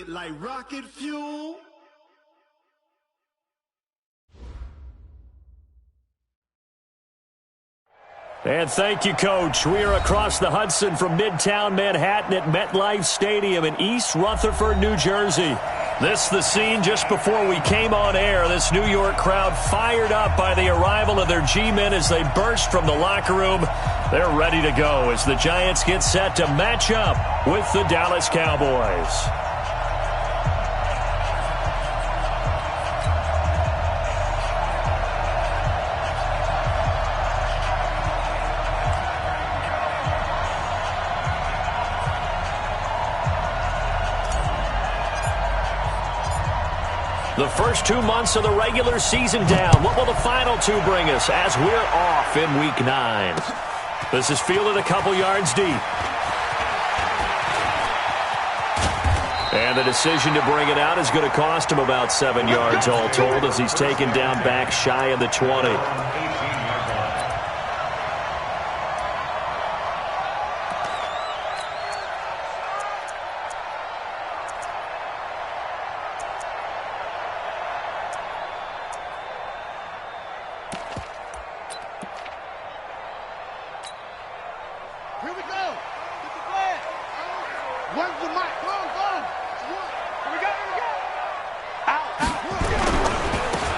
it like rocket fuel. And thank you, Coach. We are across the Hudson from Midtown Manhattan at MetLife Stadium in East Rutherford, New Jersey. This the scene just before we came on air. This New York crowd fired up by the arrival of their G-men as they burst from the locker room. They're ready to go as the Giants get set to match up with the Dallas Cowboys. The first 2 months of the regular season down. What will the final two bring us as we're off in Week 9? This is fielded a couple yards deep. And the decision to bring it out is going to cost him about 7 yards all told as he's taken down back shy of the 20.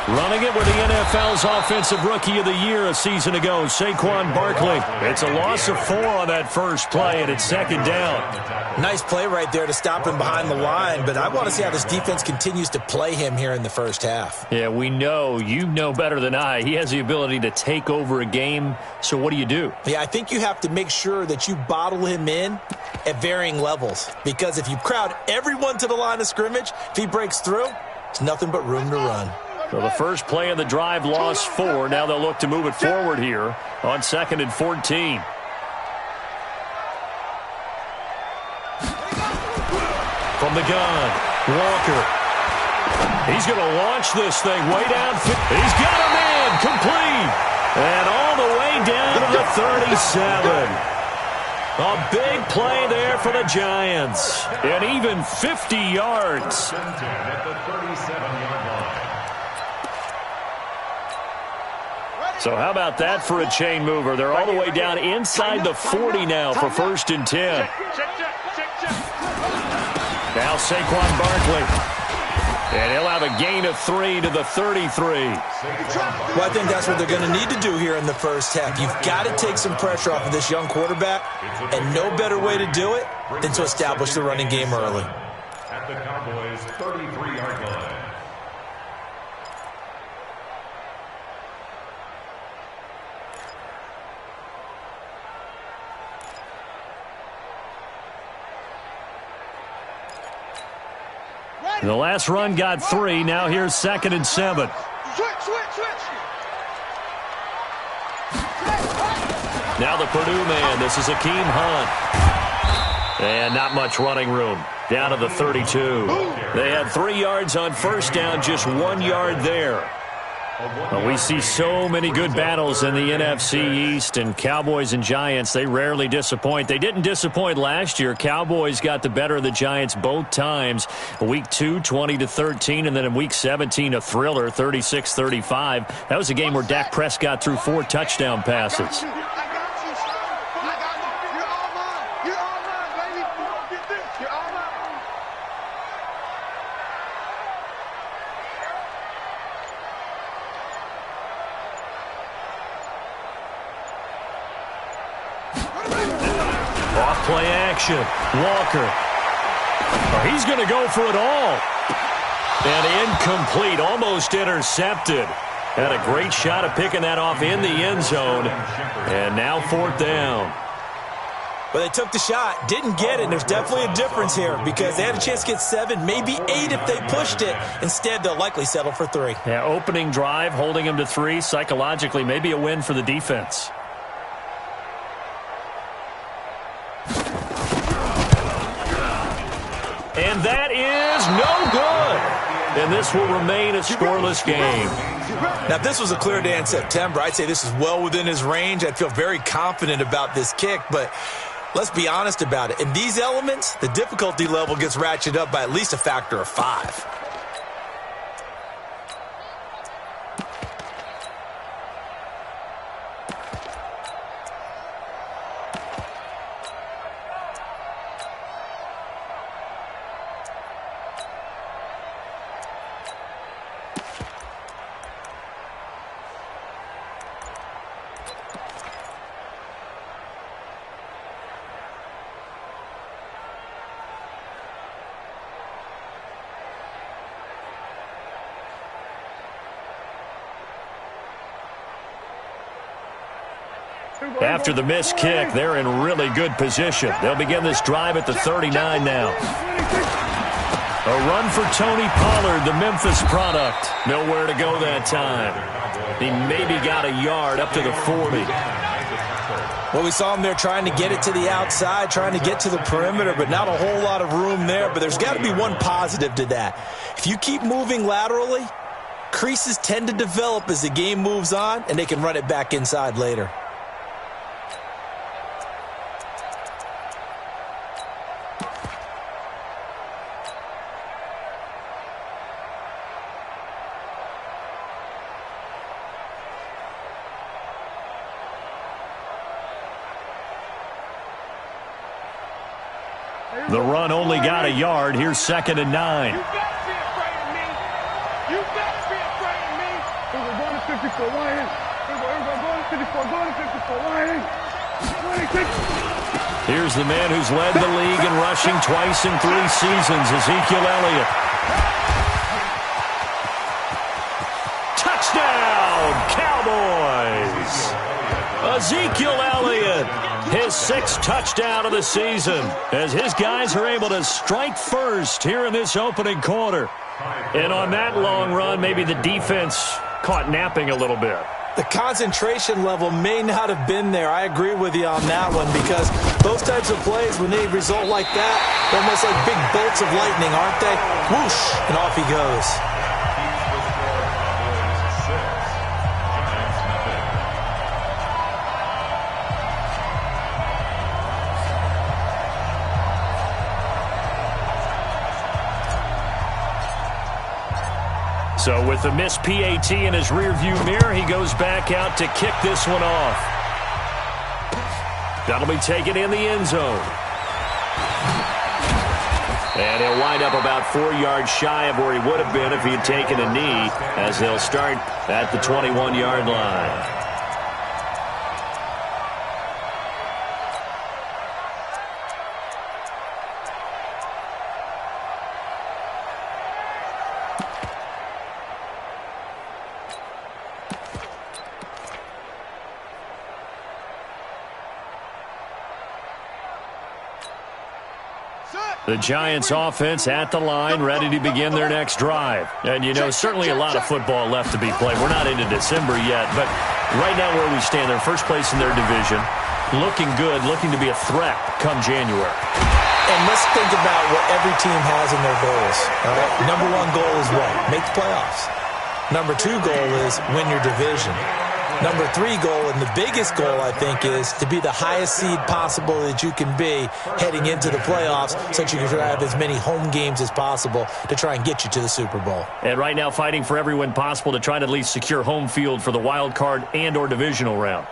Running it with the NFL's Offensive Rookie of the Year a season ago, Saquon Barkley. It's a loss of 4 on that first play, and it's second down. Nice play right there to stop him behind the line, but I want to see how this defense continues to play him here in the first half. Yeah, we know. You know better than I. He has the ability to take over a game, so what do? Yeah, I think you have to make sure that you bottle him in at varying levels, because if you crowd everyone to the line of scrimmage, if he breaks through, it's nothing but room to run. So the first play of the drive lost 4. Now they'll look to move it forward here on 2nd and 14. From the gun, Walker. He's going to launch this thing way down. He's got him in, complete. And all the way down to the 37. A big play there for the Giants. And even 50 yards. So how about that for a chain mover? They're all the way down inside the 40 now for 1st and 10. Now Saquon Barkley. And he'll have a gain of 3 to the 33. Well, I think that's what they're going to need to do here in the first half. You've got to take some pressure off of this young quarterback, and no better way to do it than to establish the running game early. At the Cowboys' 33-yard line. The last run got 3. Now here's 2nd and 7. Now the Purdue man. This is Akeem Hunt. And not much running room. Down to the 32. They had 3 yards on first down, just 1 yard there. Well, we see so many good battles in the NFC East, and Cowboys and Giants, they rarely disappoint. They didn't disappoint last year. Cowboys got the better of the Giants both times. Week 2, 20-13, and then in Week 17, a thriller, 36-35. That was a game where Dak Prescott threw 4 touchdown passes. Play action. Walker. Oh, he's going to go for it all. And incomplete. Almost intercepted. Had a great shot at picking that off in the end zone. And now 4th down. Well, they took the shot. Didn't get it. And there's definitely a difference here because they had a chance to get 7, maybe 8 if they pushed it. Instead, they'll likely settle for 3. Yeah, opening drive, holding them to 3. Psychologically, maybe a win for the defense. And that is no good. And this will remain a scoreless game. Now, if this was a clear day in September, I'd say this is well within his range. I'd feel very confident about this kick. But Let's be honest about it. In these elements, the difficulty level gets ratcheted up by at least a factor of 5. After the missed kick, they're in really good position. They'll begin this drive at the 39 now. A run for Tony Pollard, the Memphis product. Nowhere to go that time. He maybe got a yard up to the 40. Well, we saw him there trying to get it to the outside, trying to get to the perimeter, but not a whole lot of room there. But there's got to be one positive to that. If you keep moving laterally, creases tend to develop as the game moves on, and they can run it back inside later. The run only got a yard. Here's 2nd and 9. You better be afraid of me. You better be afraid of me. We're going to 54 Lions. We're going to 54. Going to 54 Lions. 26. Here's the man who's led the league in rushing twice in 3 seasons, Ezekiel Elliott. Touchdown, Cowboys! Ezekiel Elliott, his 6th touchdown of the season, as his guys are able to strike first here in this opening quarter. And on that long run, maybe the defense caught napping a little bit. The concentration level may not have been there. I agree with you on that one, because those types of plays, when they result like that, they're almost like big bolts of lightning, aren't they? Whoosh, and off he goes. So with the missed PAT in his rearview mirror, he goes back out to kick this one off. That'll be taken in the end zone. And he'll wind up about 4 yards shy of where he would have been if he had taken a knee, as they'll start at the 21-yard line. The Giants offense at the line, ready to begin their next drive. And, you know, certainly a lot of football left to be played. We're not into December yet, but right now where we stand, they're first place in their division, looking good, looking to be a threat come January. And let's think about what every team has in their goals. All right? Number 1 goal is what? Make the playoffs. Number 2 goal is win your division. Number 3 goal, and the biggest goal, I think, is to be the highest seed possible that you can be heading into the playoffs, so that you can have as many home games as possible to try and get you to the Super Bowl. And right now fighting for every win possible to try to at least secure home field for the wild card and or divisional round.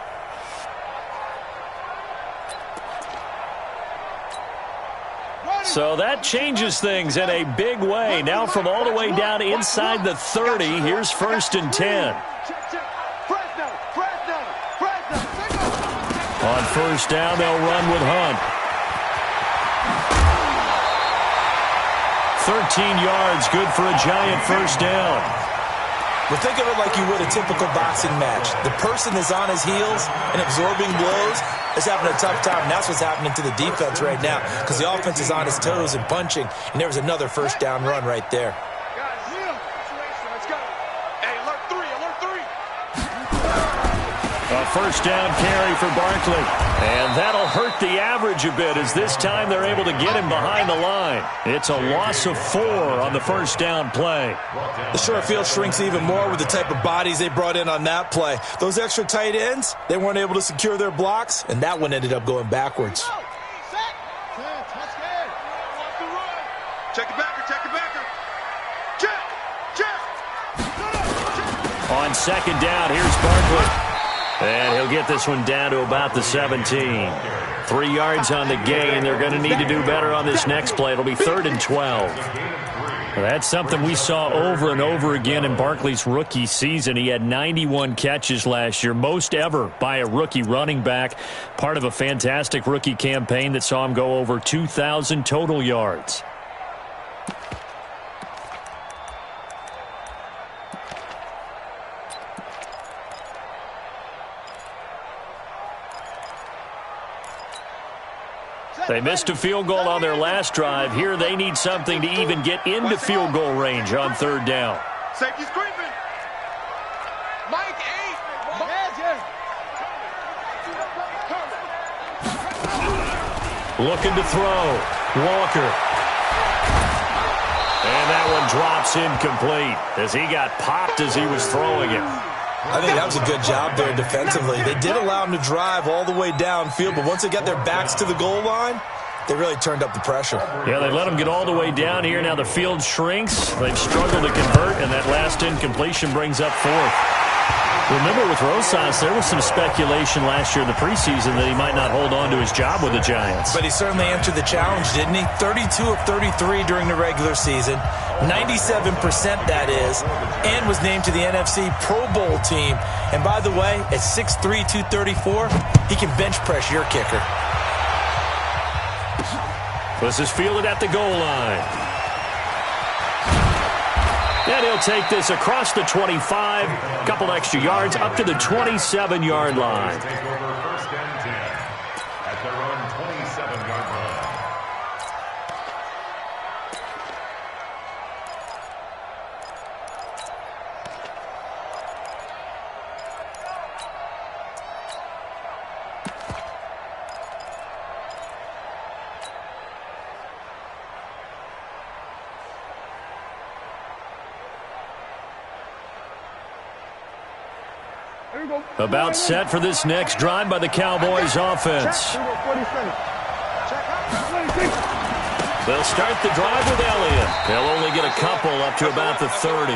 So that changes things in a big way. Now from all the way down inside the 30, here's 1st and 10. On 1st down, they'll run with Hunt. 13 yards, good for a Giant 1st down. Well, think of it like you would a typical boxing match. The person is on his heels and absorbing blows is having a tough time. And that's what's happening to the defense right now, because the offense is on his toes and punching. And there was another 1st down run right there. A 1st down carry for Barkley. And that'll hurt the average a bit, as this time they're able to get him behind the line. It's a loss of 4 on the 1st down play. The short field shrinks even more with the type of bodies they brought in on that play. Those extra tight ends, they weren't able to secure their blocks, and that one ended up going backwards. second down. Here's Barkley. And he'll get this one down to about the 17. 3 yards on the gain. They're going to need to do better on this next play. It'll be 3rd and 12. Well, that's something we saw over and over again in Barkley's rookie season. He had 91 catches last year, most ever by a rookie running back. Part of a fantastic rookie campaign that saw him go over 2,000 total yards. They missed a field goal on their last drive. Here they need something to even get into field goal range on 3rd down. Safety's creeping. Mike 8. Looking to throw. Walker. And that one drops incomplete as he got popped as he was throwing it. I think that was a good job there defensively. They did allow him to drive all the way downfield, but once they got their backs to the goal line, they really turned up the pressure. Yeah, they let him get all the way down here. Now the field shrinks. They've struggled to convert, and that last incompletion brings up 4th. Remember, with Rosas, there was some speculation last year in the preseason that he might not hold on to his job with the Giants. But he certainly answered the challenge, didn't he? 32 of 33 during the regular season, 97% that is, and was named to the NFC Pro Bowl team. And by the way, at 6'3", 234, he can bench press your kicker. This is fielded at the goal line. And he'll take this across the 25, a couple extra yards, up to the 27-yard line. Take over 1st and 10 at their own 27-yard line. About set for this next drive by the Cowboys offense. They'll start the drive with Elliott. They'll only get a couple up to about the 30.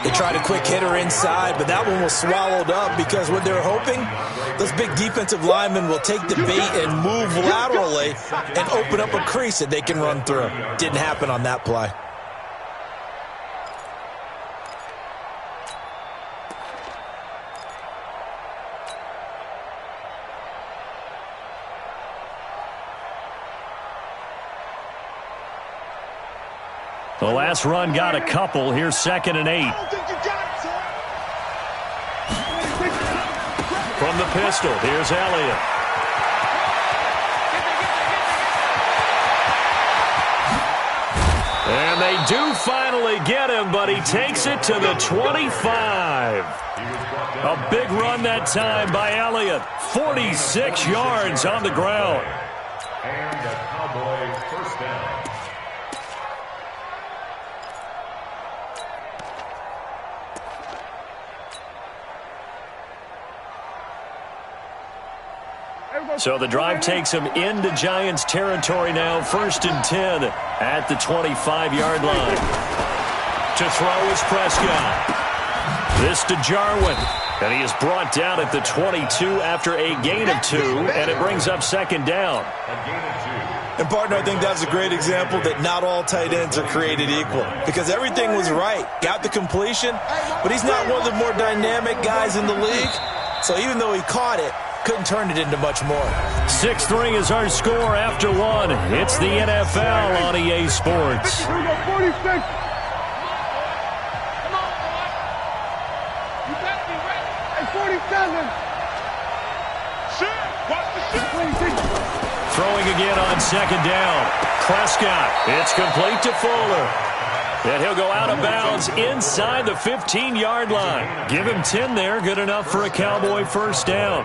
They tried a quick hitter inside, but that one was swallowed up because what they're hoping, those big defensive linemen will take the bait and move laterally and open up a crease that they can run through. Didn't happen on that play. The last run got a couple. Here's 2nd and 8. From the pistol, here's Elliott. And they do finally get him, but he takes it to the 25. A big run that time by Elliott. 46 yards on the ground. And a Cowboy 1st down. So the drive takes him into Giants territory now. 1st and 10 at the 25-yard line. To throw is Prescott. This to Jarwin. And he is brought down at the 22 after a gain of 2. And it brings up 2nd down. And, partner, I think that's a great example that not all tight ends are created equal. Because everything was right. Got the completion. But he's not one of the more dynamic guys in the league. So even though he caught it, couldn't turn it into much more. 6-3 is our score after 1. It's the NFL on EA Sports. Here we go, 46. Come on, boy. You better be ready. Hey, 47. Shit. Watch the shit. 26. Throwing again on 2nd down. Prescott. It's complete to Fuller. And he'll go out of bounds inside the 15-yard line. Give him 10 there. Good enough for a Cowboy 1st down.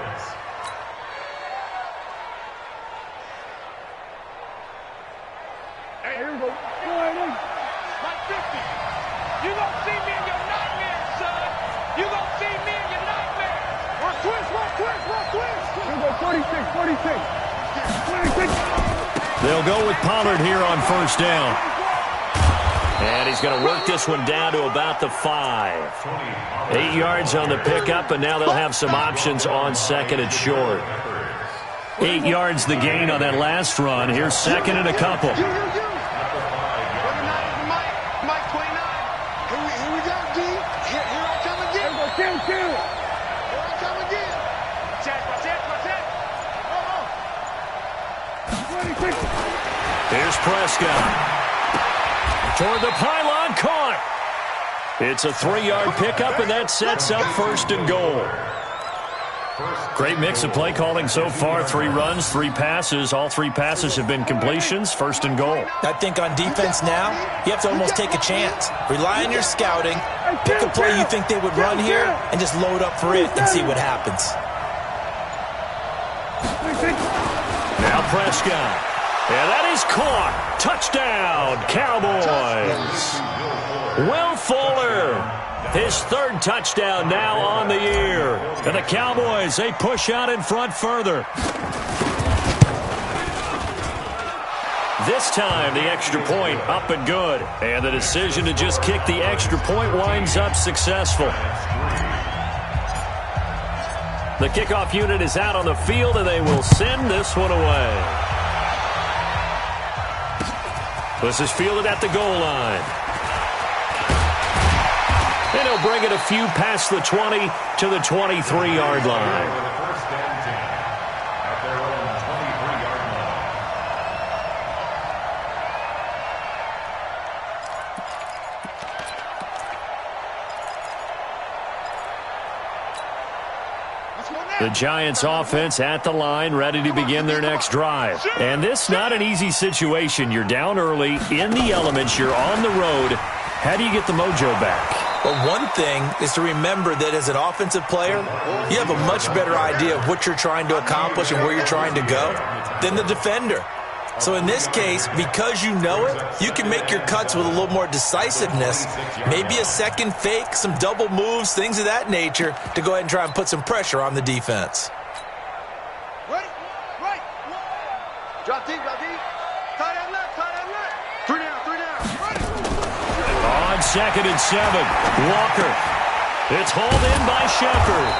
They'll go with Pollard here on 1st down. And he's going to work this one down to about the 5. 8 yards on the pickup, and now they'll have some options on second and short. 8 yards the gain on that last run. Here's second and a couple. Mike 29. Here we go, D. Here I come again. Here I come again. Check. Here's Prescott. Toward the pylon, caught. It's a 3-yard pickup, and that sets up first and goal. Great mix of play calling so far. 3 runs, 3 passes. All 3 passes have been completions. First and goal. I think on defense now, you have to almost take a chance. Rely on your scouting. Pick a play you think they would run here, and just load up for it and see what happens. Now Prescott. And that is caught. Touchdown, Cowboys. Will Fuller, his 3rd touchdown now on the year. And the Cowboys, they push out in front further. This time, the extra point up and good. And the decision to just kick the extra point winds up successful. The kickoff unit is out on the field, and they will send this one away. This is fielded at the goal line. And he'll bring it a few past the 20 to the 23-yard line. First and 10 at their own 23-yard line. The Giants offense at the line, ready to begin their next drive. And this not an easy situation. You're down early, in the elements, you're on the road. How do you get the mojo back? Well, one thing is to remember that as an offensive player, you have a much better idea of what you're trying to accomplish and where you're trying to go than the defender. So in this case, because you know it, you can make your cuts with a little more decisiveness, maybe a second fake, some double moves, things of that nature, to go ahead and try and put some pressure on the defense. Right. Drop deep. Tight end left. 3 down. On second and 7, Walker. It's hauled in by Shepard.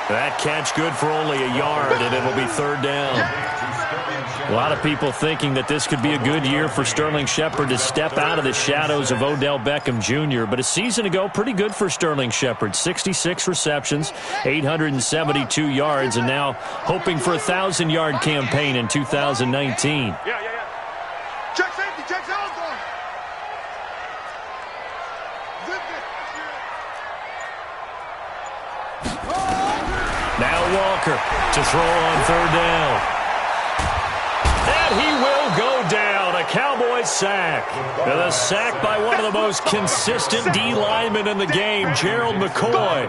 That catch good for only a yard, and it'll be 3rd down. A lot of people thinking that this could be a good year for Sterling Shepard to step out of the shadows of Odell Beckham Jr., but a season ago, pretty good for Sterling Shepard. 66 receptions, 872 yards, and now hoping for a 1,000-yard campaign in 2019. Yeah. Check safety, check zone. Now Walker to throw on 3rd down. And he will go down. A Cowboys sack. And a sack by one of the most consistent D linemen in the game, Gerald McCoy.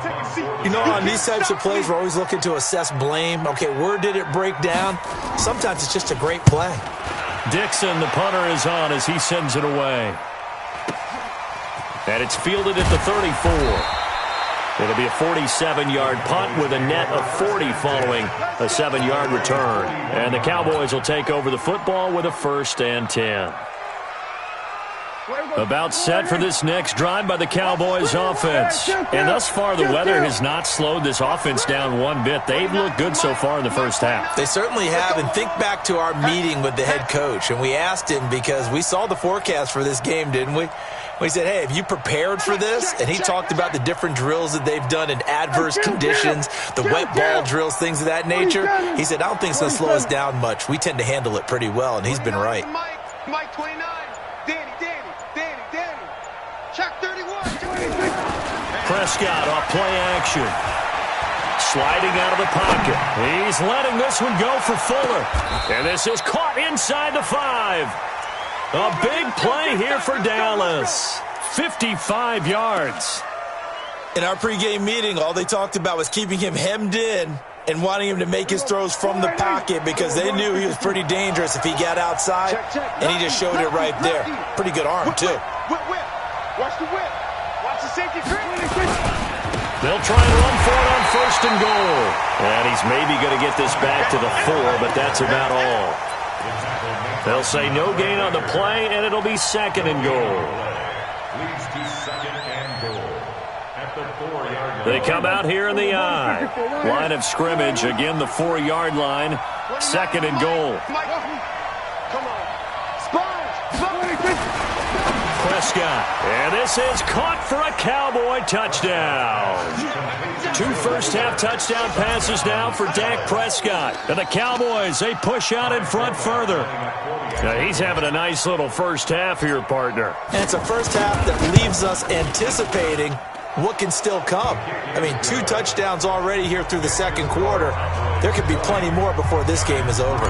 You know, on these types of plays, we're always looking to assess blame. Okay, where did it break down? Sometimes it's just a great play. Dixon, the punter, is on as he sends it away. And it's fielded at the 34. It'll be a 47-yard punt with a net of 40 following a 7-yard return. And the Cowboys will take over the football with a 1st and 10. About set for this next drive by the Cowboys offense. And thus far, the weather has not slowed this offense down one bit. They've looked good so far in the first half. They certainly have. And think back to our meeting with the head coach. And we asked him because we saw the forecast for this game, didn't we? We said, hey, have you prepared for this? And he talked about the different drills that they've done in adverse conditions, the wet ball drills, things of that nature. He said, I don't think it's going to slow us down much. We tend to handle it pretty well, and he's been right. Mike 29. Danny. Check 31. Prescott off play action. Sliding out of the pocket. He's letting this one go for Fuller. And this is caught inside the 5. A big play here for Dallas. 55 yards. In our pregame meeting, all they talked about was keeping him hemmed in and wanting him to make his throws from the pocket because they knew he was pretty dangerous if he got outside, and he just showed it right there. Pretty good arm, too. Whip. Watch the whip. Watch the safety. They'll try and run for it on 1st and goal. And he's maybe going to get this back to the 4, but that's about all. They'll say no gain on the play, and it'll be second and goal. Leads to second and goal at the 4-yard line. They come out here in the I. Line of scrimmage, again the 4-yard line. Second and goal. Come on. Sponge. Prescott. And this is caught for a Cowboy touchdown. 2 first-half touchdown passes now for Dak Prescott. And the Cowboys, they push out in front further. Now, he's having a nice little first half here, partner. And it's a first half that leaves us anticipating what can still come. I mean, 2 touchdowns already here through the second quarter. There could be plenty more before this game is over.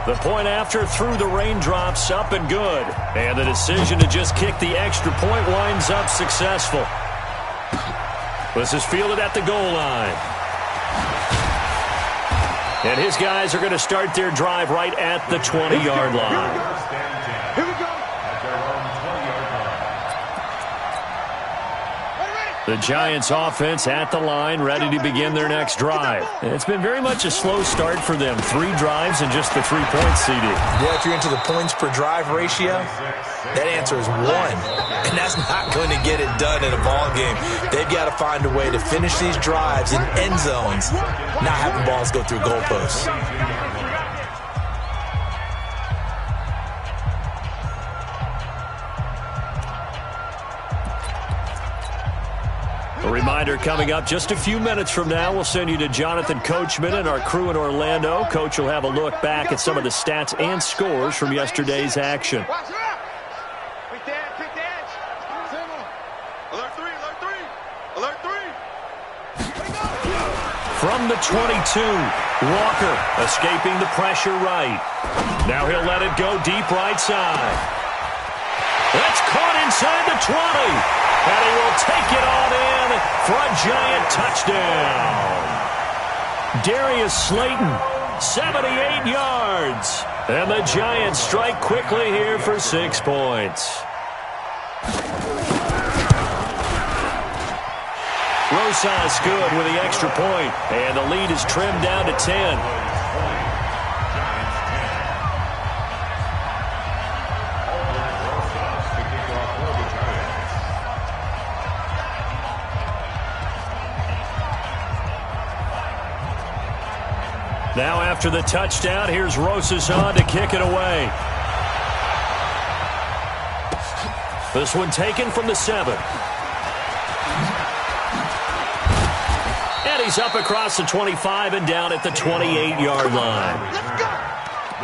The point after through the raindrops, up and good. And the decision to just kick the extra point winds up successful. This is fielded at the goal line. And his guys are going to start their drive right at the 20-yard line. Here we go. The Giants offense at the line, ready to begin their next drive. It's been very much a slow start for them. 3 drives and just the 3-point CD. Yeah, if you're into the points per drive ratio, that answer is 1. And that's not going to get it done in a ball game. They've got to find a way to finish these drives in end zones, not having balls go through goalposts. A reminder coming up just a few minutes from now, we'll send you to Jonathan Coachman and our crew in Orlando. Coach will have a look back at some of the stats and scores from yesterday's action. Watch it out. Pick the edge. Alert 3. Alert 3. From the 22, Walker escaping the pressure right. Now he'll let it go deep right side. That's caught inside the 20. And he will take it on in for a Giant touchdown. Darius Slayton, 78 yards. And the Giants strike quickly here for 6 points. Rosas good with the extra point. And the lead is trimmed down to 10. Now after the touchdown, here's Rosas on to kick it away. This one taken from the 7. And he's up across the 25 and down at the 28-yard line. The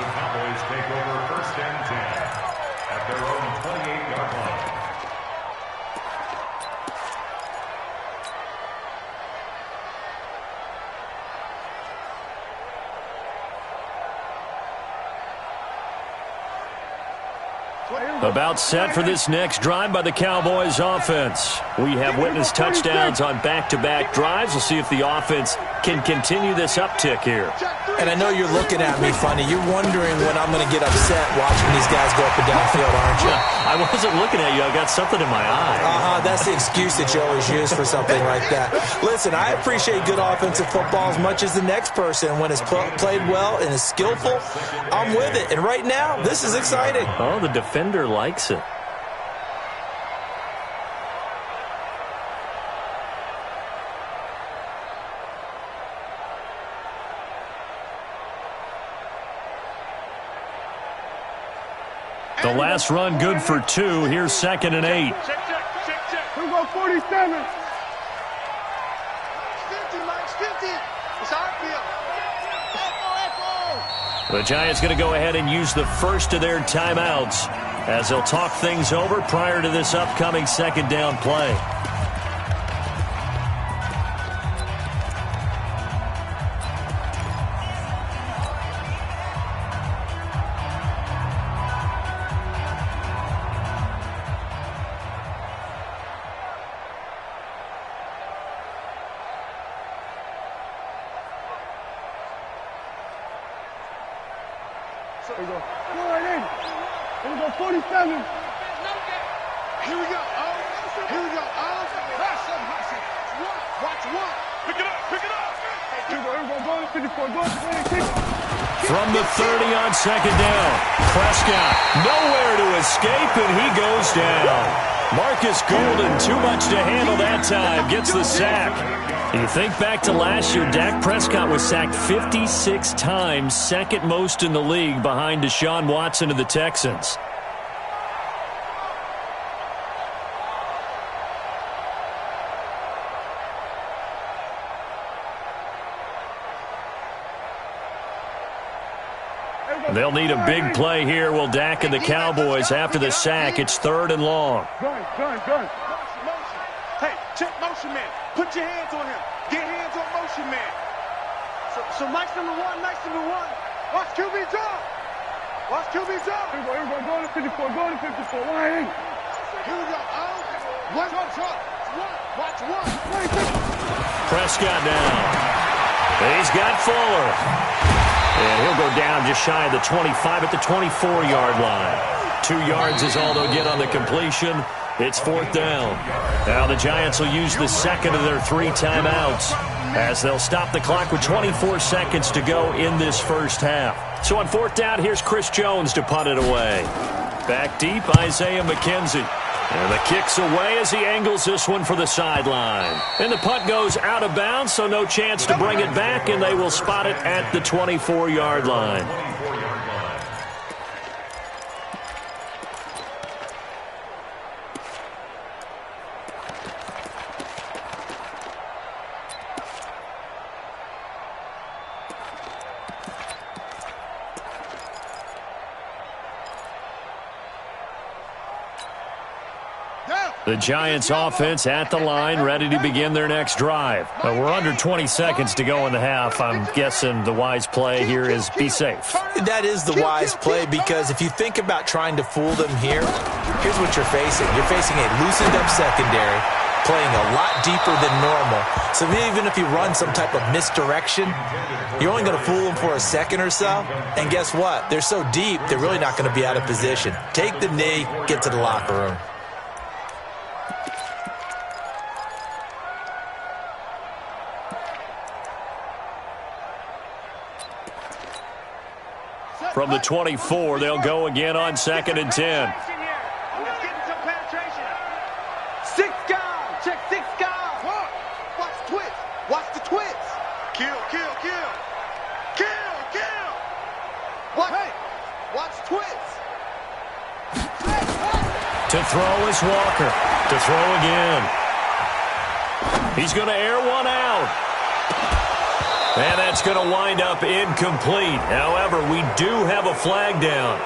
Cowboys take over first and 10 at their own 28-yard line. About set for this next drive by the Cowboys offense. We have witnessed touchdowns on back-to-back drives. We'll see if the offense can continue this uptick here. And I know you're looking at me funny. You're wondering when I'm going to get upset watching these guys go up and down the field, aren't you? I wasn't looking at you. I got something in my eye. That's the excuse that you always use for something like that. Listen, I appreciate good offensive football as much as the next person. When it's played well and is skillful, I'm with it. And right now, this is exciting. Oh, the defender likes it. The last run good for 2. Here's 2nd and 8. Check. Here we go, 47. 50, Mike's 50. It's our field. The Giants going to go ahead and use the first of their timeouts as they'll talk things over prior to this upcoming 2nd down play. Here we go. Go right in. Here we go, 47. Here we go. Here we go. Watch one. Pick it up. Here we go. Go to 54. Go to 20. Kick. from the 30 on second down. Prescott nowhere to escape, and he goes down. Marcus Golden, too much to handle that time, gets the sack. You think back to last year, Dak Prescott was sacked 56 times, second most in the league behind Deshaun Watson of the Texans. They'll need a big play here. Will Dak and the Cowboys after the sack? It's 3rd and long. Gun. Hey, check motion man. Put your hands on him. Get hands on motion man. So nice number one. Watch QB jump. Everybody, go to 54. Why ain't? Here we go. Watch one. Prescott down. He's got Fuller. And he'll go down just shy of the 25 at the 24-yard line. 2 yards is all they'll get on the completion. It's 4th down. Now the Giants will use the second of their 3 timeouts as they'll stop the clock with 24 seconds to go in this first half. So on 4th down, here's Chris Jones to punt it away. Back deep, Isaiah McKenzie. And the kick's away as he angles this one for the sideline. And the punt goes out of bounds, so no chance to bring it back, and they will spot it at the 24-yard line. The Giants offense at the line, ready to begin their next drive. We're under 20 seconds to go in the half. I'm guessing the wise play here is be safe. That is the wise play, because if you think about trying to fool them here, here's what you're facing. You're facing a loosened up secondary, playing a lot deeper than normal. So even if you run some type of misdirection, you're only going to fool them for a second or so. And guess what? They're so deep, they're really not going to be out of position. Take the knee, get to the locker room. From the 24, they'll go again on 2nd and 10. Let's get some penetration. 6 guys. Check 6 guys. Watch the twist. Watch the twist. Kill. Watch twist. To throw is Walker. To throw again. He's going to air one out. And that's going to wind up incomplete. However, we do have a flag down.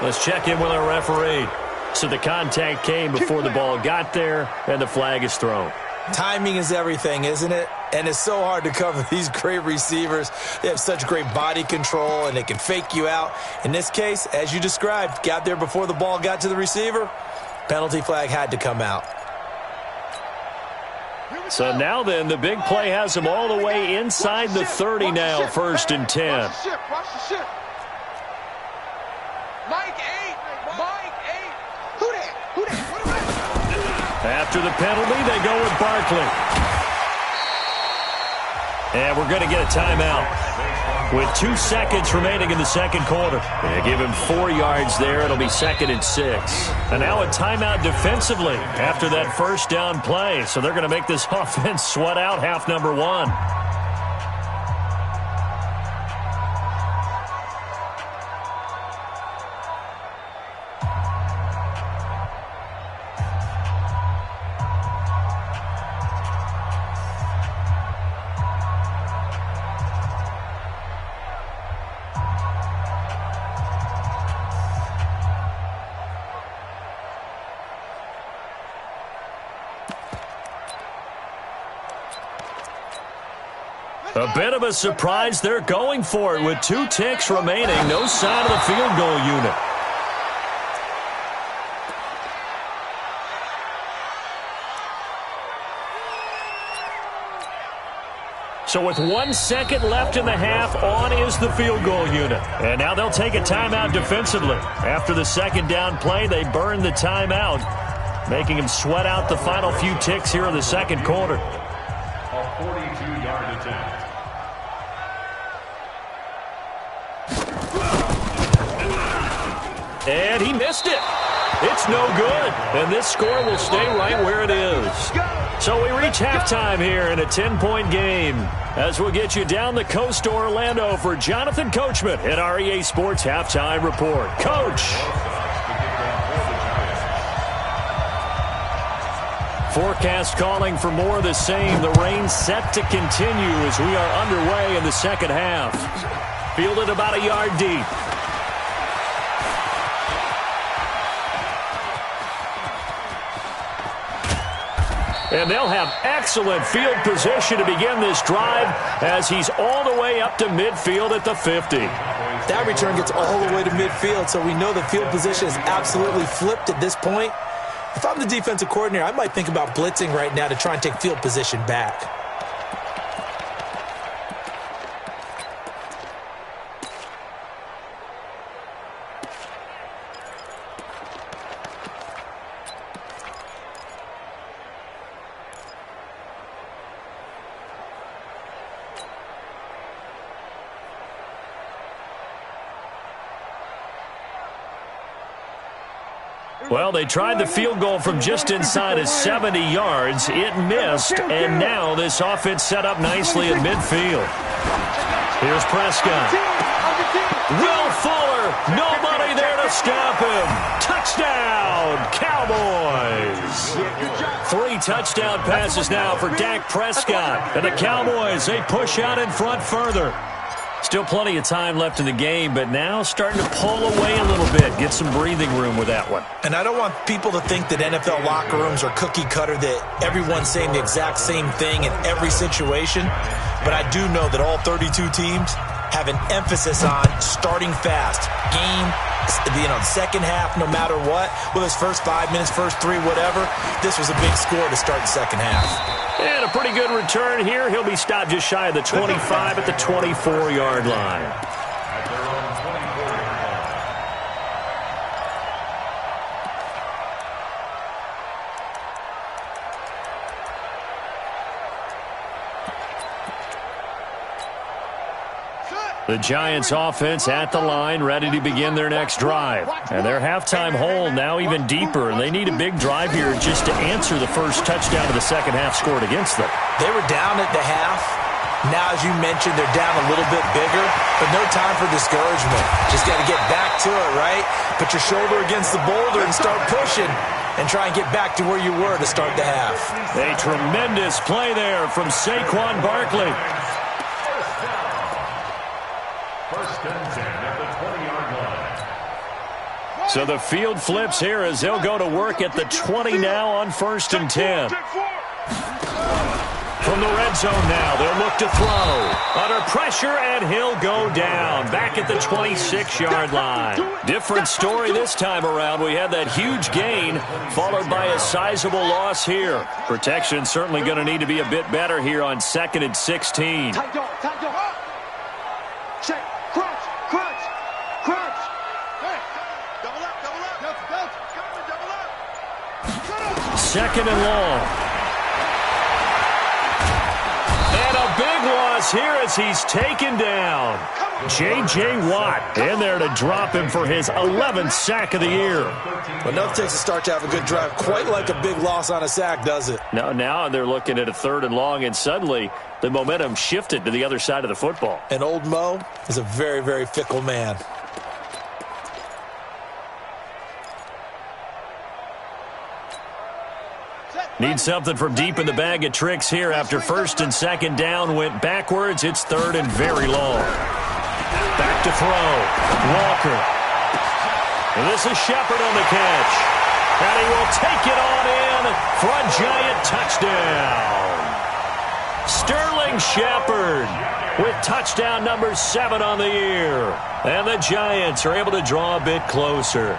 Let's check in with our referee. So the contact came before the ball got there, and the flag is thrown. Timing is everything, isn't it? And it's so hard to cover these great receivers. They have such great body control, and they can fake you out. In this case, as you described, got there before the ball got to the receiver. Penalty flag had to come out. So now then, the big play has them all the way inside the 30 now, 1st and 10. Watch the shift. Mike 8. Who that? After the penalty, they go with Barkley. And we're going to get a timeout with 2 seconds remaining in the second quarter. They give him 4 yards there. It'll be 2nd and 6. And now a timeout defensively after that first down play. So they're going to make this offense sweat out half number 1. A bit of a surprise. They're going for it with 2 ticks remaining. No sign of the field goal unit. So with 1 second left in the half, on is the field goal unit. And now they'll take a timeout defensively. After the second down play, they burn the timeout, making them sweat out the final few ticks here in the second quarter. A 42-yard attempt. And he missed it. It's no good. And this score will stay right where it is. So we reach halftime here in a 10-point game. As we'll get you down the coast to Orlando for Jonathan Coachman at our EA Sports Halftime Report. Coach. Forecast calling for more of the same. The rain set to continue as we are underway in the second half. Fielded about a yard deep. And they'll have excellent field position to begin this drive as he's all the way up to midfield at the 50. That return gets all the way to midfield, so we know the field position is absolutely flipped at this point. If I'm the defensive coordinator, I might think about blitzing right now to try and take field position back. Well, they tried the field goal from just inside of 70 yards. It missed, and now this offense set up nicely at midfield. Here's Prescott. Will Fuller, nobody there to stop him. Touchdown, Cowboys. 3 touchdown passes now for Dak Prescott. And the Cowboys, they push out in front further. Still plenty of time left in the game, but now starting to pull away a little bit. Get some breathing room with that one. And I don't want people to think that NFL locker rooms are cookie cutter, that everyone's saying the exact same thing in every situation. But I do know that all 32 teams have an emphasis on starting fast. Game, second half, no matter what. Whether it's first 5 minutes, first 3, whatever. This was a big score to start the second half. And a pretty good return here. He'll be stopped just shy of the 25 at the 24-yard line. At their own 24-yard line. The Giants offense at the line, ready to begin their next drive. And their halftime hole now even deeper, and they need a big drive here just to answer the first touchdown of the second half scored against them. They were down at the half. Now, as you mentioned, they're down a little bit bigger, but no time for discouragement. Just got to get back to it, right? Put your shoulder against the boulder and start pushing and try and get back to where you were to start the half. A tremendous play there from Saquon Barkley. First and 10 at the 20-yard line. So the field flips here as they'll go to work at the 20 now on first and 10. From the red zone now, they'll look to throw. Under pressure, and he'll go down. Back at the 26-yard line. Different story this time around. We had that huge gain, followed by a sizable loss here. Protection certainly going to need to be a bit better here on 2nd and 16. Tight dog. Check. Crunch. Hey. Double up. Double up. 2nd and long. And a big loss here as he's taken down. J.J. Watt in there to drop him for his 11th sack of the year. Well, enough takes a start to have a good drive. Quite like a big loss on a sack, does it? Now they're looking at a 3rd and long, and suddenly the momentum shifted to the other side of the football. And old Mo is a very, very fickle man. Need something from deep in the bag of tricks here after 1st and 2nd down went backwards. It's 3rd and very long. Back to throw. Walker. And this is Shepard on the catch. And he will take it on in for a Giant touchdown. Sterling Shepard with touchdown number 7 on the year. And the Giants are able to draw a bit closer.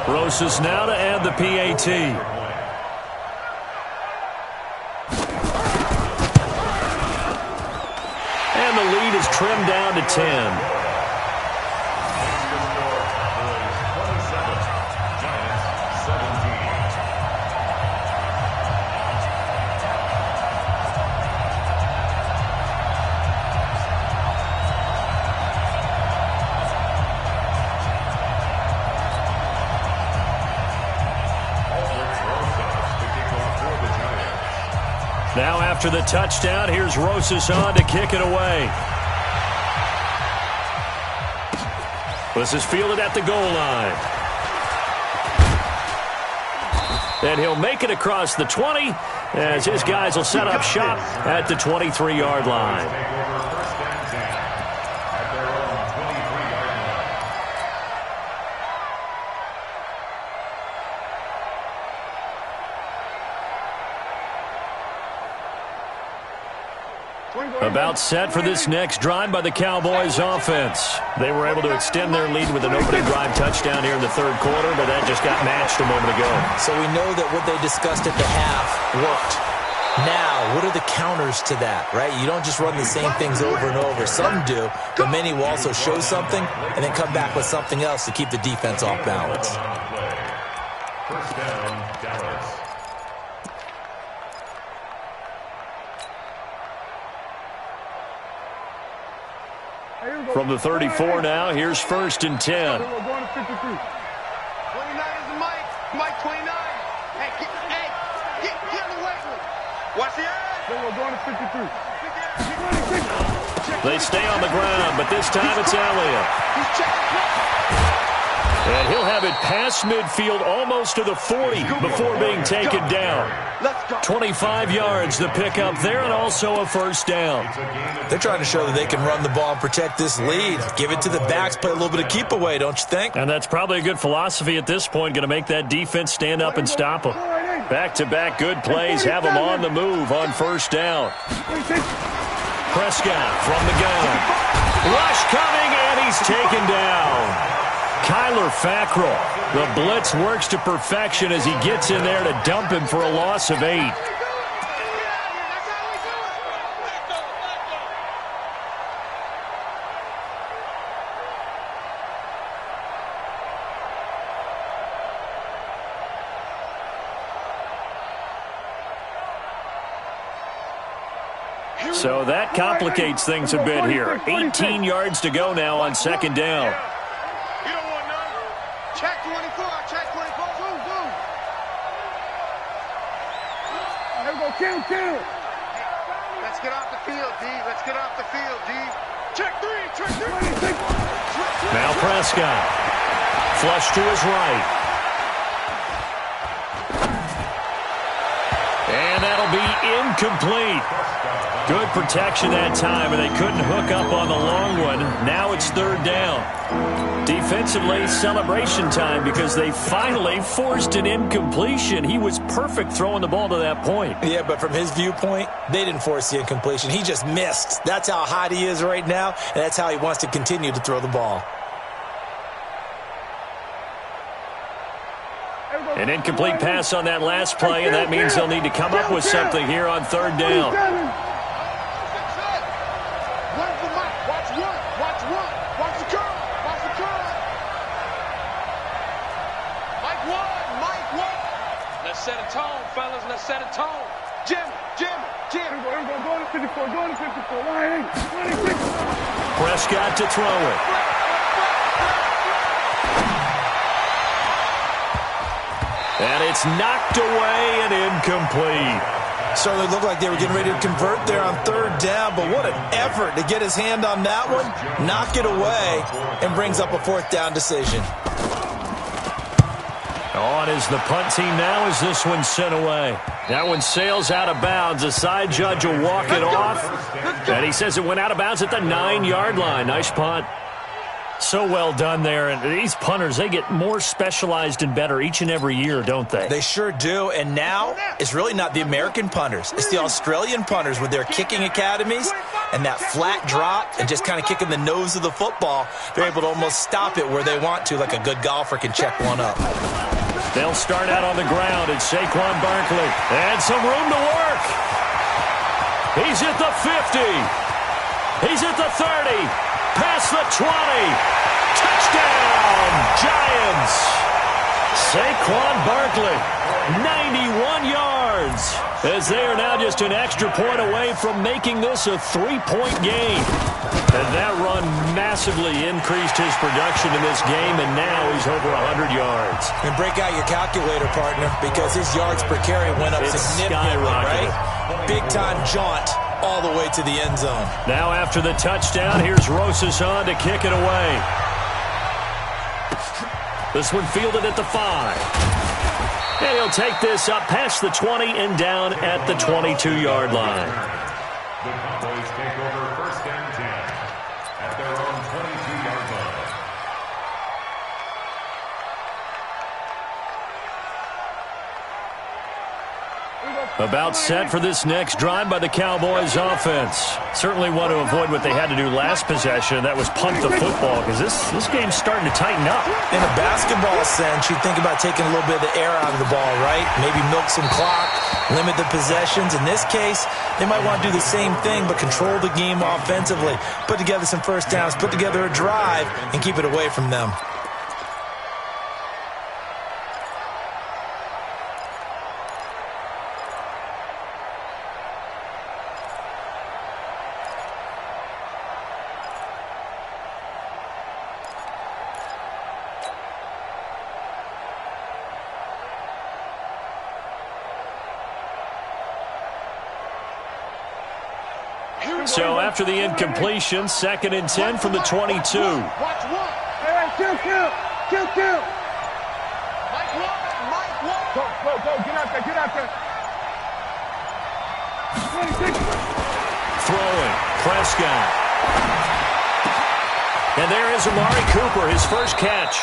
Rosas now to add the PAT. And the lead is trimmed down to 10. After the touchdown, here's Rosas on to kick it away. This is fielded at the goal line. And he'll make it across the 20 as his guys will set up shop at the 23-yard line. About set for this next drive by the Cowboys offense. They were able to extend their lead with an opening drive touchdown here in the third quarter, but that just got matched a moment ago. So we know that what they discussed at the half worked. Now, what are the counters to that, right? You don't just run the same things over and over. Some do, but many will also show something and then come back with something else to keep the defense off balance. First down, Dallas. From the 34 now, here's 1st and 10. We're going to 53. 29 is Mike. Mike 29. Hey, get him away from him. Watch the edge. We're going to 53. They stay on the ground, but this time it's Elliott. He's checking. And he'll have it past midfield almost to the 40 before being taken down. 25 yards the pickup there, and also a first down. They're trying to show that they can run the ball and protect this lead. Give it to the backs, play a little bit of keep away, don't you think? And that's probably a good philosophy at this point, going to make that defense stand up and stop them. Back-to-back good plays have them on the move on first down. Prescott from the gun. Rush coming, and he's taken down. Kyler Fackrell, the blitz works to perfection as he gets in there to dump him for a loss of 8. So that complicates things a bit here. 18 yards to go now on second down. Check 24, check 24. Boom. There we go, kill. Let's get off the field, D. Let's get off the field, D. Check 3. Now Prescott. Flush to his right. And that'll be incomplete. Good protection that time, and they couldn't hook up on the long one. Now it's third down. Defensively, celebration time because they finally forced an incompletion. He was perfect throwing the ball to that point. Yeah, but from his viewpoint, they didn't force the incompletion. He just missed. That's how hot he is right now, and that's how he wants to continue to throw the ball. An incomplete pass on that last play, and that means they'll need to come up with something here on third down. Set a tone, fellas. Let's set a tone. Jim. We're going to 54. Going to 54. 186. Prescott to throw it. And it's knocked away and incomplete. Certainly looked like they were getting ready to convert there on third down, but what an effort to get his hand on that one, knock it away, and brings up a fourth down decision. On is the punt team now as this one's sent away. That one sails out of bounds. The side judge will walk it off. And he says it went out of bounds at the 9-yard line. Nice punt. So well done there. And these punters, they get more specialized and better each and every year, don't they? They sure do. And now it's really not the American punters. It's the Australian punters with their kicking academies and that flat drop and just kind of kicking the nose of the football. They're able to almost stop it where they want to, like a good golfer can check one up. They'll start out on the ground. It's Saquon Barkley. And some room to work. He's at the 50. He's at the 30. Past the 20. Touchdown, Giants. Saquon Barkley, 91 yards. as they are now just an extra point away from making this a 3-point game. And that run massively increased his production in this game, and now he's over 100 yards. And break out your calculator, partner, because his yards per carry went up significantly, right? Big-time jaunt all the way to the end zone. Now after the touchdown, here's Rosas on to kick it away. This one fielded at the 5. And he'll take this up past the 20 and down at the 22-yard line. The Cowboys take over first and 10 at their own 22-yard line. About set for this next drive by the Cowboys offense. Certainly want to avoid what they had to do last possession, and that was punt the football, because this game's starting to tighten up. In a basketball sense, you think about taking a little bit of the air out of the ball, right? Maybe milk some clock, limit the possessions. In this case, they might want to do the same thing, but control the game offensively. Put together some first downs, put together a drive, and keep it away from them. So after the incompletion, 2nd and 10 from the 22. Watch one. Hey, kill. Mike one. Go. Get out there. 26. Throwing. Prescott. And there is Amari Cooper, his first catch.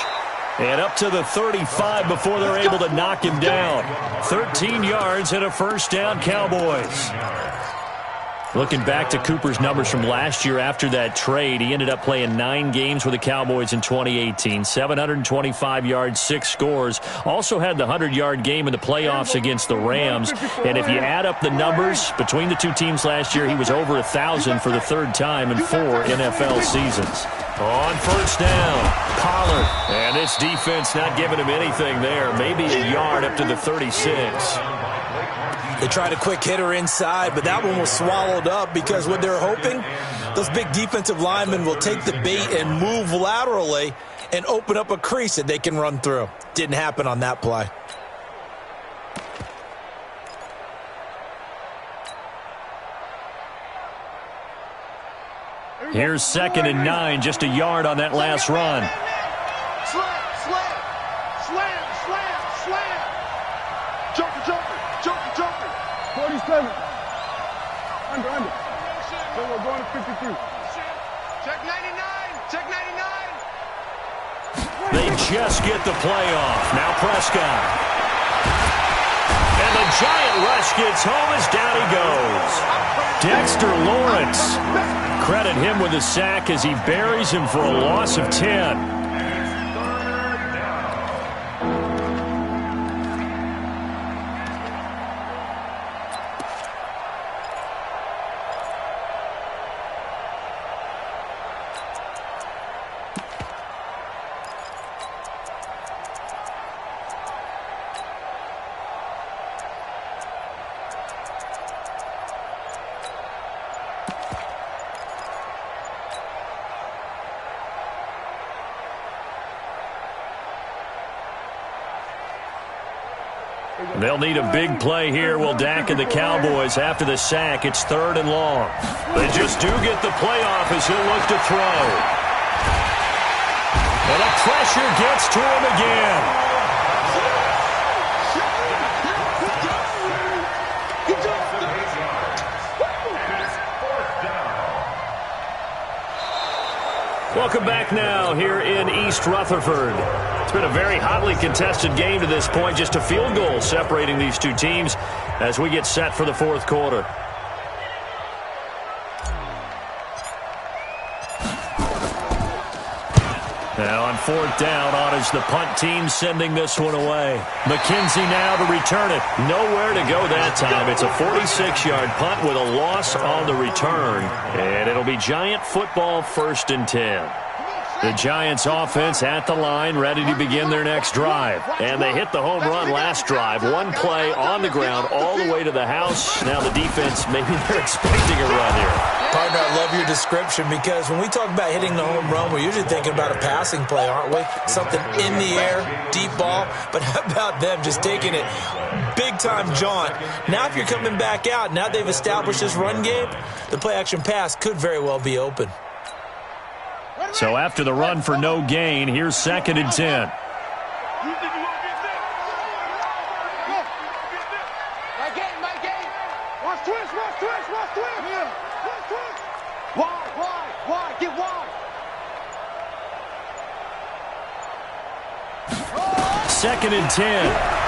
And up to the 35 before they're able to knock him down. 13 yards and a first down, Cowboys. Looking back to Cooper's numbers from last year after that trade, he ended up playing 9 games with the Cowboys in 2018. 725 yards, 6 scores. Also had the 100-yard game in the playoffs against the Rams. And if you add up the numbers between the two teams last year, he was over 1,000 for the 3rd time in 4 NFL seasons. On first down, Pollard. And this defense not giving him anything there. Maybe a yard up to the 36. They tried a quick hitter inside, but that one was swallowed up because what they're hoping, those big defensive linemen will take the bait and move laterally and open up a crease that they can run through. Didn't happen on that play. Here's 2nd and 9, just a yard on that last run. Slam. Joker. 47. Under. We're going to 53. Check 99. They just get the play off. Now Prescott. And the giant rush gets home as down he goes. Dexter Lawrence. Credit him with a sack as he buries him for a loss of 10. They'll need a big play here. Will Dak and the Cowboys after the sack. It's 3rd and long. They just do get the play off as he'll look to throw. And the pressure gets to him again. Welcome back now here in East Rutherford. It's been a very hotly contested game to this point. Just a field goal separating these two teams as we get set for the 4th quarter. Now on 4th down, on is the punt team sending this one away. McKenzie now to return it. Nowhere to go that time. It's a 46-yard punt with a loss on the return. And it'll be Giant football 1st and 10. The Giants offense at the line, ready to begin their next drive. And they hit the home run last drive. One play on the ground all the way to the house. Now the defense, maybe they're expecting a run here. Partner, I love your description because when we talk about hitting the home run, we're usually thinking about a passing play, aren't we? Something in the air, deep ball. But how about them just taking it big-time jaunt? Now if you're coming back out, now they've established this run game, the play-action pass could very well be open. So after the run for no gain, here's 2nd and 10. Wide, get wide. 2nd and 10.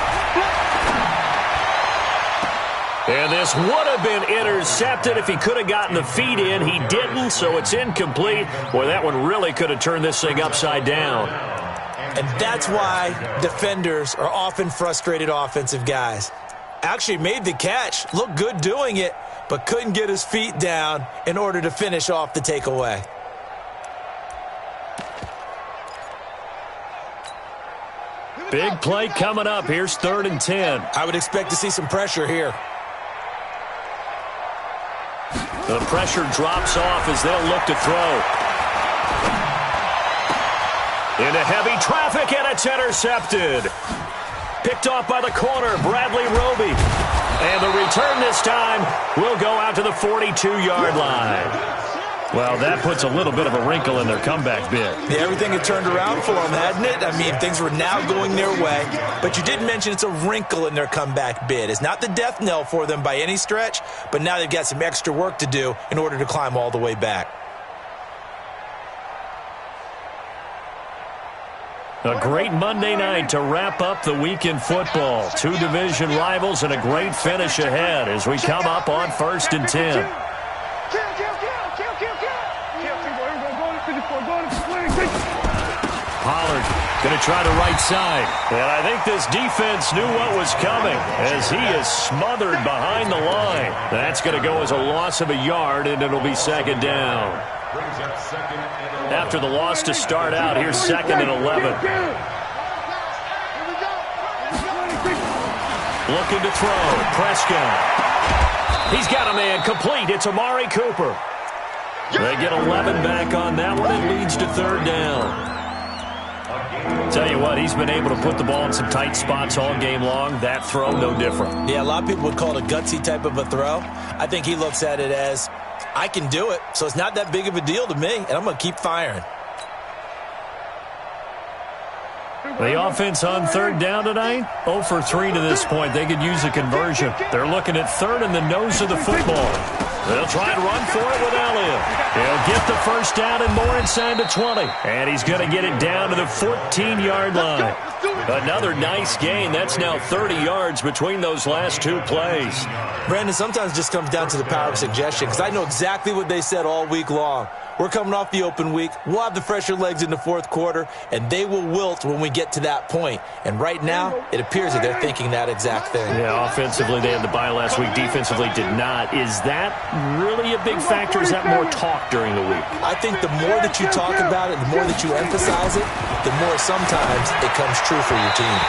And this would have been intercepted if he could have gotten the feet in. He didn't, so it's incomplete. Boy, that one really could have turned this thing upside down. And that's why defenders are often frustrated offensive guys. Actually made the catch, looked good doing it, but couldn't get his feet down in order to finish off the takeaway. Big play coming up. Here's 3rd and 10. I would expect to see some pressure here. The pressure drops off as they'll look to throw. Into heavy traffic, and it's intercepted. Picked off by the corner, Bradley Roby. And the return this time will go out to the 42-yard line. Well, that puts a little bit of a wrinkle in their comeback bid. Yeah, everything had turned around for them, hadn't it? I mean, things were now going their way. But you did mention it's a wrinkle in their comeback bid. It's not the death knell for them by any stretch, but now they've got some extra work to do in order to climb all the way back. A great Monday night to wrap up the week in football. Two division rivals and a great finish ahead as we come up on 1st and 10. Pollard going to try the right side. And I think this defense knew what was coming as he is smothered behind the line. That's going to go as a loss of a yard, and it'll be 2nd down. After the loss to start out, here's 2nd and 11. Looking to throw. Prescott. He's got a man complete. It's Amari Cooper. They get 11 back on that one. It leads to 3rd down. Tell you what, he's been able to put the ball in some tight spots all game long. That throw, no different. Yeah, a lot of people would call it a gutsy type of a throw. I think he looks at it as, I can do it, so it's not that big of a deal to me, and I'm going to keep firing. The offense on 3rd down tonight, 0 for 3 to this point. They could use a conversion. They're looking at 3rd and the nose of the football. They'll try and run for it with Elliott. He'll get the 1st down and more inside the 20. And he's going to get it down to the 14-yard line. Another nice gain. That's now 30 yards between those last two plays. Brandon, sometimes it just comes down to the power of suggestion, because I know exactly what they said all week long. We're coming off the open week. We'll have the fresher legs in the 4th quarter, and they will wilt when we get to that point. And right now, it appears that they're thinking that exact thing. Yeah, offensively, they had the bye last week. Defensively, did not. Is that really a big factor? Is that more talk during the week? I think the more that you talk about it, the more that you emphasize it, the more sometimes it comes true for your team.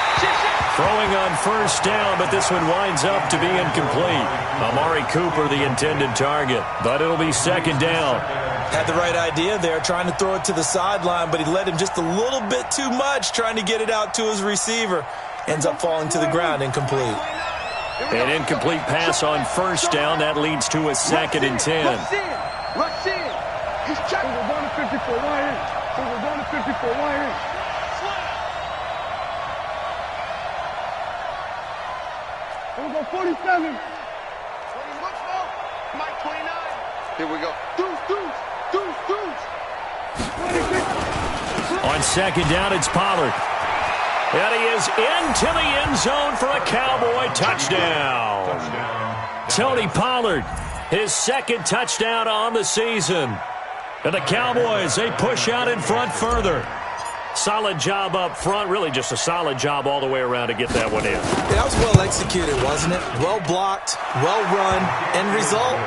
Throwing on 1st down, but this one winds up to be incomplete. Amari Cooper, the intended target, but it'll be 2nd down. Had the right idea there, trying to throw it to the sideline, but he led him just a little bit too much, trying to get it out to his receiver. Ends up falling to the ground, incomplete. An incomplete pass on 1st down. That leads to a 2nd and 10. Rush in. He's checking. We're going to 54 wide in. We're going to 54 wide in. We're going 47. Mike 29. Here we go. Deuce. On 2nd down, it's Pollard. And he is into the end zone for a Cowboy touchdown. Tony Pollard, his 2nd touchdown on the season. And the Cowboys, they push out in front further. Solid job up front. Really just a solid job all the way around to get that one in. Yeah, that was well executed, wasn't it? Well blocked, well run. End result,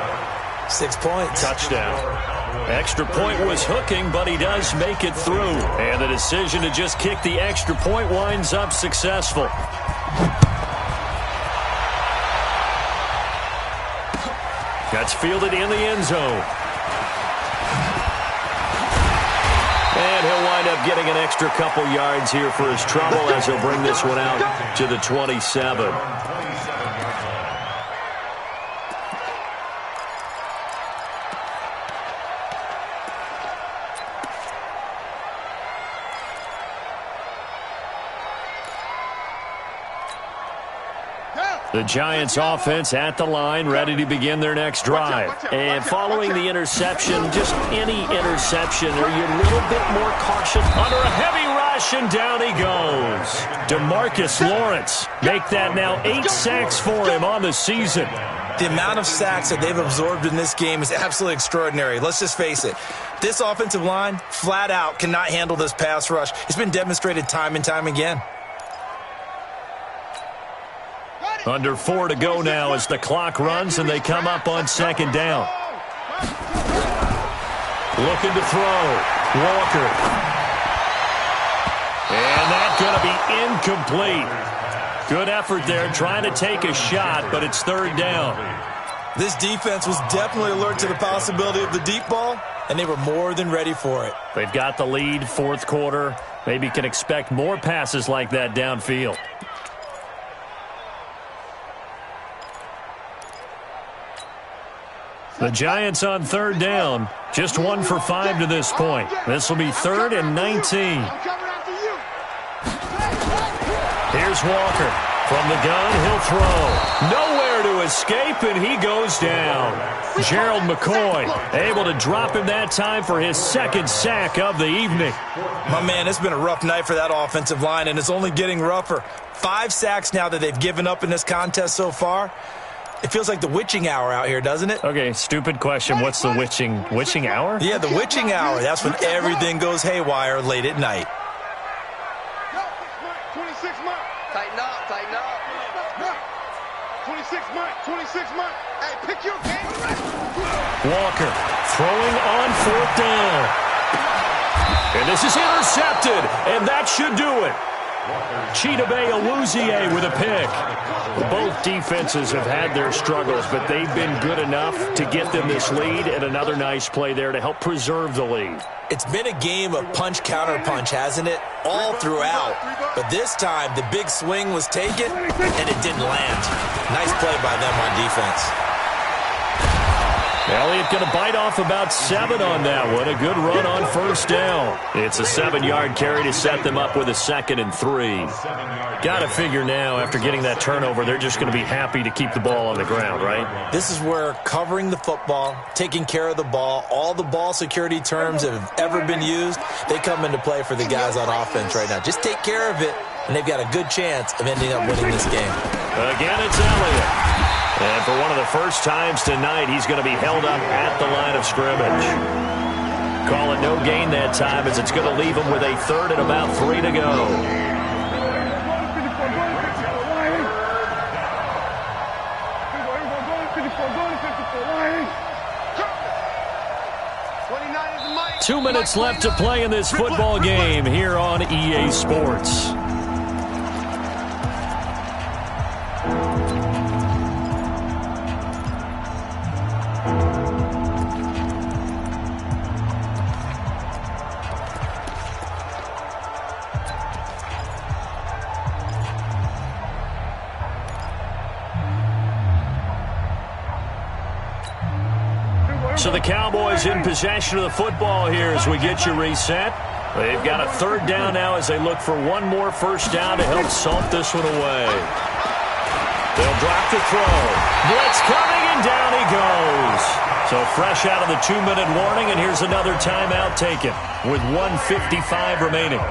6 points. Touchdown. Extra point was hooking, but he does make it through. And the decision to just kick the extra point winds up successful. That's fielded in the end zone. And he'll wind up getting an extra couple yards here for his trouble as he'll bring this one out to the 27. The Giants offense at the line, ready to begin their next drive. And following the interception, just any interception, are you a little bit more cautious? Under a heavy rush, and down he goes. DeMarcus Lawrence, make that now 8 sacks for him on the season. The amount of sacks that they've absorbed in this game is absolutely extraordinary. Let's just face it. This offensive line, flat out, cannot handle this pass rush. It's been demonstrated time and time again. Under 4 to go now as the clock runs and they come up on second down. Looking to throw. Walker. And that's going to be incomplete. Good effort there trying to take a shot, but it's third down. This defense was definitely alert to the possibility of the deep ball, and they were more than ready for it. They've got the lead, fourth quarter. Maybe can expect more passes like that downfield. The Giants on third down, just 1 for 5 to this point. This will be 3rd and 19. Here's Walker. From the gun, he'll throw. Nowhere to escape, and he goes down. Gerald McCoy able to drop him that time for his 2nd sack of the evening. My man, it's been a rough night for that offensive line, and it's only getting rougher. 5 sacks now that they've given up in this contest so far. It feels like the witching hour out here, doesn't it? Okay, stupid question. What's the witching hour? Yeah, the witching hour. That's when everything goes haywire late at night. 26 months. Tighten up, tighten up. 26 months. Hey, pick your game. Walker throwing on 4th down. And this is intercepted, and that should do it. Chidobe Awuzie with a pick. Both defenses have had their struggles, but they've been good enough to get them this lead, and another nice play there to help preserve the lead. It's been a game of punch-counter-punch, hasn't it? All throughout. But this time, the big swing was taken, and it didn't land. Nice play by them on defense. Elliott going to bite off about 7 on that one. A good run on 1st down. It's a 7-yard carry to set them up with a 2nd and 3. Got to figure now, after getting that turnover, they're just going to be happy to keep the ball on the ground, right? This is where covering the football, taking care of the ball, all the ball security terms that have ever been used, they come into play for the guys on offense right now. Just take care of it, and they've got a good chance of ending up winning this game. Again, it's Elliott. And for one of the first times tonight, he's going to be held up at the line of scrimmage. Call it no gain that time, as it's going to leave him with a 3rd and about 3 to go. Two minutes left to play in this football game here on EA Sports. So the Cowboys in possession of the football here as we get you reset. They've got a 3rd down now as they look for one more 1st down to help salt this one away. They'll drop the throw. Blitz coming, and down he goes. So fresh out of the 2-minute warning, and here's another timeout taken with 1:55 remaining.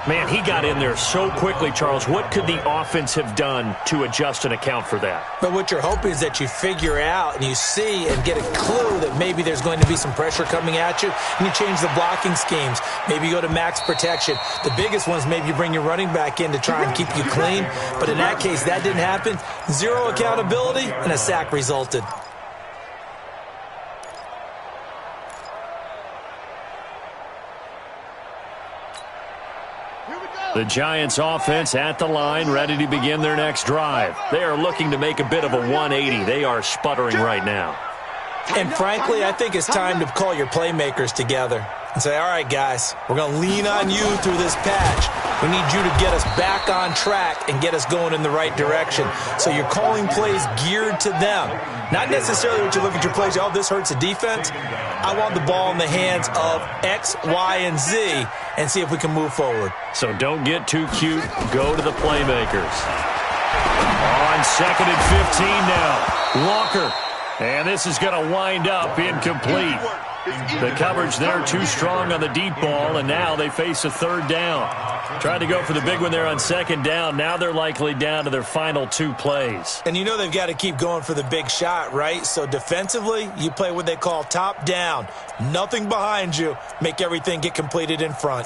Man, he got in there so quickly, Charles. What could the offense have done to adjust and account for that? But what you're hoping is that you figure out and you see and get a clue that maybe there's going to be some pressure coming at you, and you change the blocking schemes. Maybe you go to max protection. The biggest one is maybe you bring your running back in to try and keep you clean. But in that case, that didn't happen. 0 accountability, and a sack resulted. The Giants offense at the line, ready to begin their next drive. They are looking to make a bit of a 180. They are sputtering right now. And frankly, I think it's time to call your playmakers together and say, all right, guys, we're going to lean on you through this patch. We need you to get us back on track and get us going in the right direction. So you're calling plays geared to them. Not necessarily what you look at your plays, oh, this hurts the defense. I want the ball in the hands of X, Y, and Z and see if we can move forward. So don't get too cute. Go to the playmakers. On 2nd and 15 now. Walker. And this is going to wind up incomplete. The coverage there too strong on the deep ball, and now they face a 3rd down. Tried to go for the big one there on 2nd down. Now they're likely down to their final 2 plays. And you know they've got to keep going for the big shot, right? So defensively, you play what they call top down. Nothing behind you. Make everything get completed in front.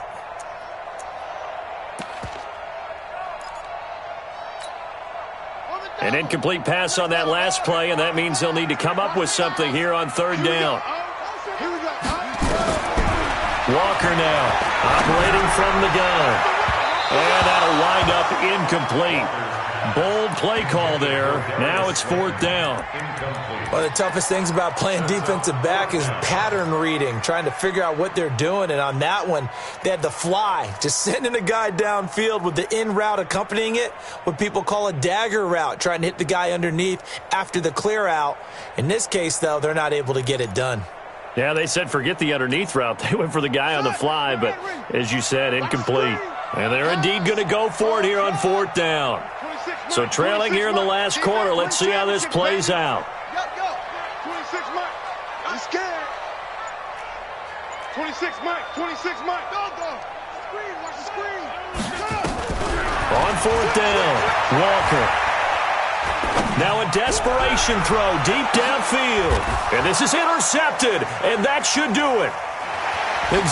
An incomplete pass on that last play, and that means they'll need to come up with something here on 3rd down. Walker now, operating from the gun. And that'll wind up incomplete. Bold play call there. Now it's 4th down. One of the toughest things about playing defensive back is pattern reading, trying to figure out what they're doing. And on that one, they had the fly, just sending a guy downfield with the in route accompanying it, what people call a dagger route, trying to hit the guy underneath after the clear out. In this case, though, they're not able to get it done. Yeah, they said forget the underneath route. They went for the guy on the fly, but as you said, incomplete. And they're indeed going to go for it here on 4th down. So trailing here in the last quarter. Let's see how this plays out. 26 Mike. I'm scared. 26 Mike. 26 Mike. Go. Screen. Watch the screen. On 4th down, Walker. Now a desperation throw deep downfield. And this is intercepted, and that should do it.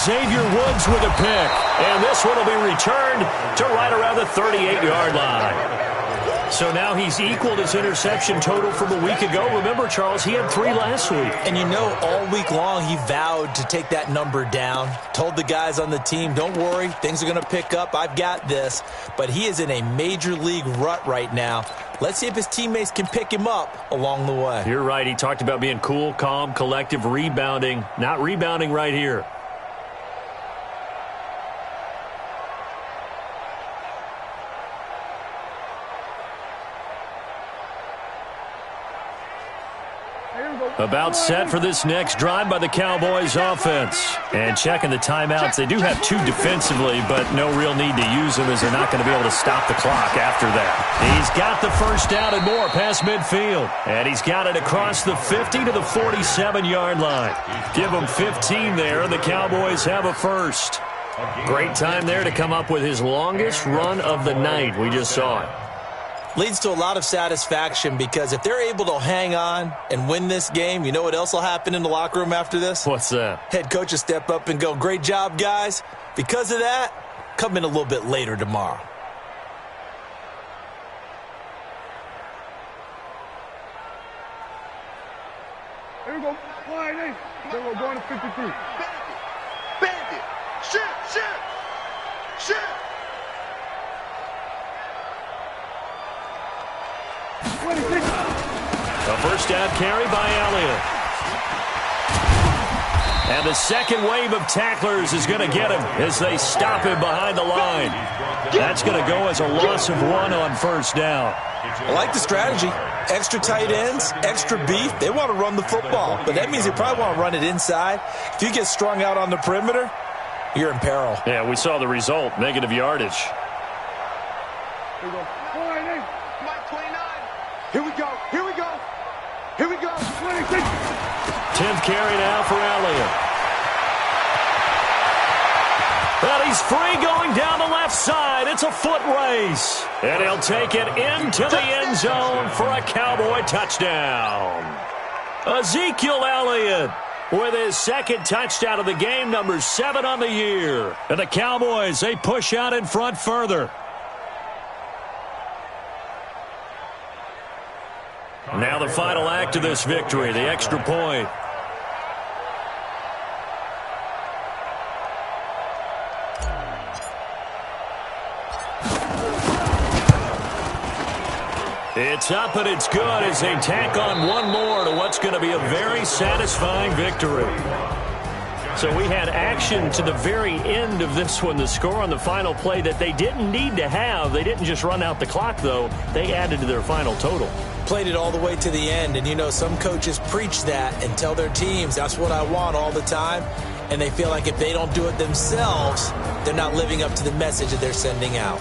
Xavier Woods with a pick. And this one will be returned to right around the 38-yard line. So now he's equaled his interception total from a week ago. Remember, Charles, he had 3 last week. And you know, all week long he vowed to take that number down. Told the guys on the team, don't worry, things are going to pick up. I've got this. But he is in a major league rut right now. Let's see if his teammates can pick him up along the way. You're right. He talked about being cool, calm, collective, rebounding. Not rebounding right here. About set for this next drive by the Cowboys offense. And checking the timeouts. They do have 2 defensively, but no real need to use them as they're not going to be able to stop the clock after that. He's got the 1st down and more past midfield. And he's got it across the 50 to the 47-yard line. Give them 15 there, and the Cowboys have a 1st. Great time there to come up with his longest run of the night. We just saw it. Leads to a lot of satisfaction because if they're able to hang on and win this game, you know what else will happen in the locker room after this? What's that? Head coach will step up and go, great job, guys. Because of that, come in a little bit later tomorrow. Here we go. Line 8. Then we're going to 53. Bandit. Shit. A 1st down carry by Elliott. And the second wave of tacklers is going to get him as they stop him behind the line. That's going to go as a loss of 1 on 1st down. I like the strategy. Extra tight ends, extra beef. They want to run the football, but that means they probably want to run it inside. If you get strung out on the perimeter, you're in peril. Yeah, we saw the result, negative yardage. Here we go. Line 8. Mike 29. Here we go. 26. 10th carry now for Elliott. Well, he's free going down the left side. It's a foot race. And he'll take it into the end zone for a Cowboy touchdown. Ezekiel Elliott with his 2nd touchdown of the game, number 7 on the year. And the Cowboys, they push out in front further. Now the final act of this victory, the extra point. It's up and it's good as they tack on one more to what's going to be a very satisfying victory. So we had action to the very end of this one. The score on the final play that they didn't need to have. They didn't just run out the clock, though. They added to their final total. Played it all the way to the end. And, you know, some coaches preach that and tell their teams, that's what I want all the time. And they feel like if they don't do it themselves, they're not living up to the message that they're sending out.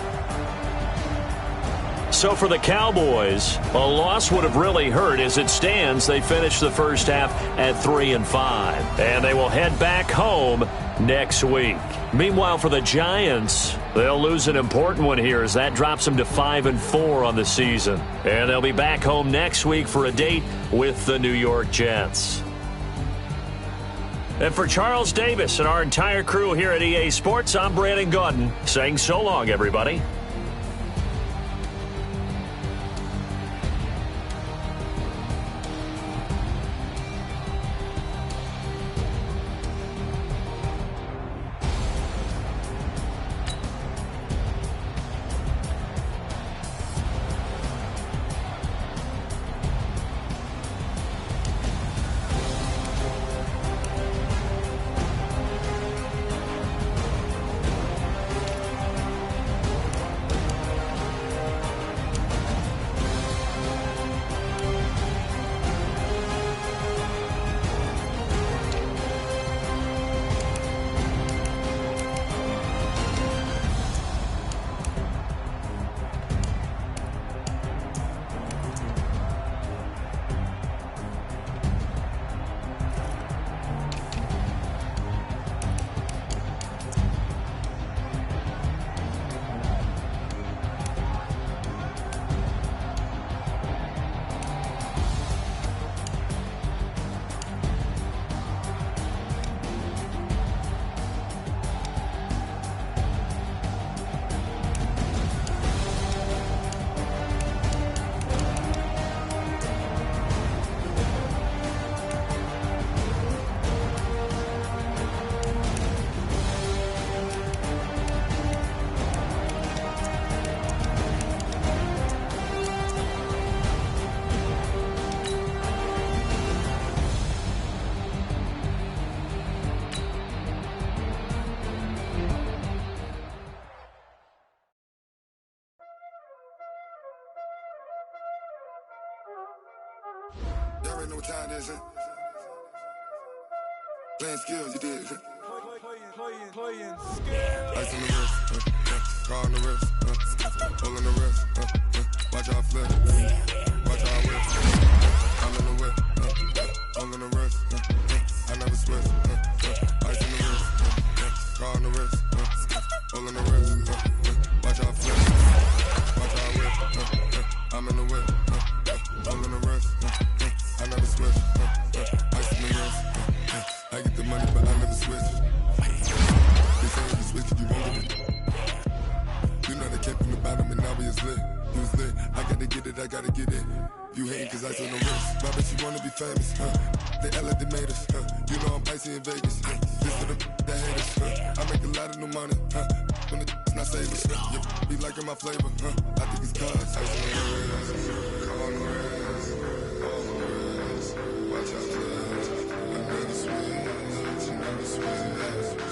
So for the Cowboys, a loss would have really hurt. As it stands, they finished the first half at 3-5, and they will head back home next week. Meanwhile, for the Giants, they'll lose an important one here as that drops them to 5-4 on the season. And they'll be back home next week for a date with the New York Jets. And for Charles Davis and our entire crew here at EA Sports, I'm Brandon Gaudin saying so long, everybody. Y'all already know what time it is, huh? Playing skills, you did, huh? Playing skills. Ice on the wrist, car on the wrist, hole in the wrist, watch out flip, watch out whip. I'm in the whip, hole in the wrist, I never switch, ice on the wrist, car on the wrist, hole in the wrist, watch out flip, watch out whip. I'm in the whip, hole in the wrist, I never switch, ice on the wrist. I get the money, but I never switch. They say if you switch it, you won't get it. You know they came from the bottom and now we is lit. You was lit, I gotta get it, I gotta get it. You hating cause ice on the wrist. My bitch, you wanna be famous, They act like they made us, You know I'm icy in Vegas, This for the that hate us, I make a lot of new money, When the not savers, Be liking my flavor, I think it's cause ice on the wrist, on the wrist, on the wrist. Watch out, I never switch,